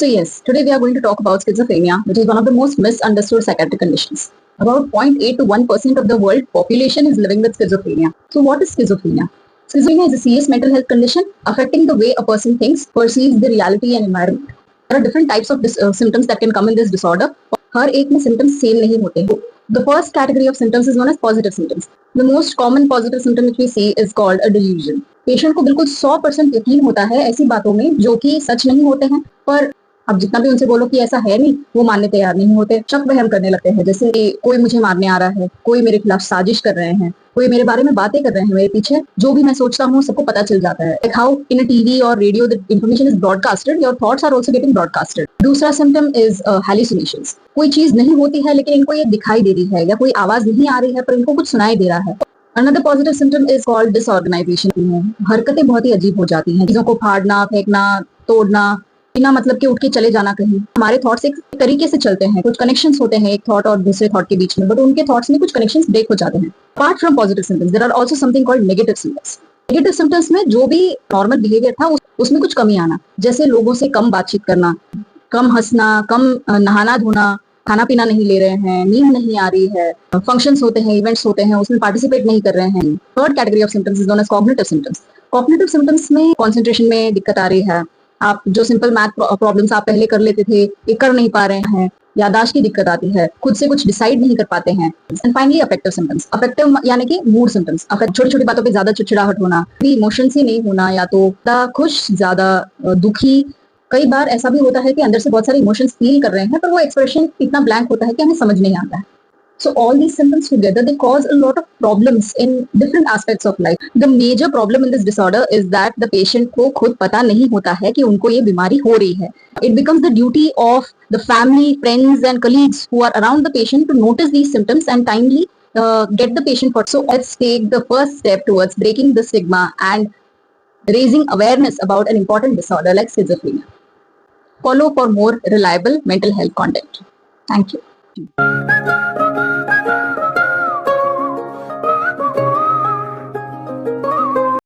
So yes, today we are going to talk about schizophrenia, which is one of the most misunderstood psychiatric conditions. About 0.8 to 1% of the world population is living with schizophrenia. So what is schizophrenia? Schizophrenia is a serious mental health condition affecting the way a person thinks, perceives the reality and environment. There are different types of symptoms that can come in this disorder. हर एक में symptoms same नहीं होते. The first category of symptoms is known as positive symptoms. The most common positive symptom which we see is called a delusion. Patient को बिल्कुल 100% यकीन होता है ऐसी बातों में जो कि सच नहीं होते हैं, पर अब जितना भी उनसे बोलो कि ऐसा है नहीं, वो मानने तैयार नहीं होते, शक वहम करने लगते हैं, जैसे कि कोई मुझे मारने आ रहा है, कोई मेरे खिलाफ साजिश कर रहे हैं, कोई मेरे बारे में बातें कर रहे हैं मेरे पीछे, जो भी मैं सोचता हूँ सबको पता चल जाता है. Like how in a TV or radio the information is broadcasted, your thoughts are also getting broadcasted. दूसरा symptom is hallucinations. कोई चीज नहीं होती है लेकिन इनको ये दिखाई दे रही है, या कोई आवाज नहीं आ रही है पर इनको कुछ सुनाई दे रहा है. Another positive symptom is called disorganization. हरकतें बहुत ही अजीब हो जाती हैं, चीजों को फाड़ना, फेंकना, तोड़ना, बिना मतलब के उठ के चले जाना कहीं. हमारे थॉट्स एक तरीके से चलते हैं, कुछ कनेक्शंस होते हैं एक थॉट और दूसरे थॉट के बीच में, बट उनके थॉट्स में कुछ कनेक्शंस ब्रेक हो जाते हैं. Apart from positive symptoms there are also something called negative symptoms. Negative symptoms में जो भी नॉर्मल बिहेवियर था उसमें कुछ कमी आना, जैसे लोगों से कम बातचीत करना, कम हंसना, कम नहाना धोना, खाना पीना नहीं ले रहे हैं, नींद नहीं आ रही है, फंक्शंस होते हैं, इवेंट्स होते हैं, उसमें पार्टिसिपेट नहीं कर रहे हैं. Third category of symptoms is known as cognitive symptoms. Cognitive symptoms में कंसंट्रेशन में दिक्कत आ रही है, आप जो सिंपल मैथ प्रॉब्लम्स आप पहले कर लेते थे ये कर नहीं पा रहे हैं, याददाश्त की दिक्कत आती है, खुद से कुछ डिसाइड नहीं कर पाते हैं. And finally affective symptoms. Affective यानी कि मूड सिम्टम्स. छोटी छोटी बातों पे ज्यादा चिड़चिड़ाहट होना, इमोशंस ही नहीं होना, या तो ज्यादा खुश, ज्यादा दुखी. कई बार ऐसा भी होता है कि अंदर से बहुत सारे इमोशंस फील कर रहे हैं पर वो एक्सप्रेशन इतना ब्लैंक होता है कि हमें समझ नहीं आता है. So all these symptoms together, they cause a lot of problems in different aspects of life. The major problem in this disorder is that the patient को खुद पता नहीं होता है कि उनको ये बीमारी हो रही है. It becomes the duty of the family, friends and colleagues who are around the patient to notice these symptoms and timely get the patient for. So let's take the first step towards breaking the stigma and raising awareness about an important disorder like schizophrenia. Follow for more reliable mental health content. Thank you.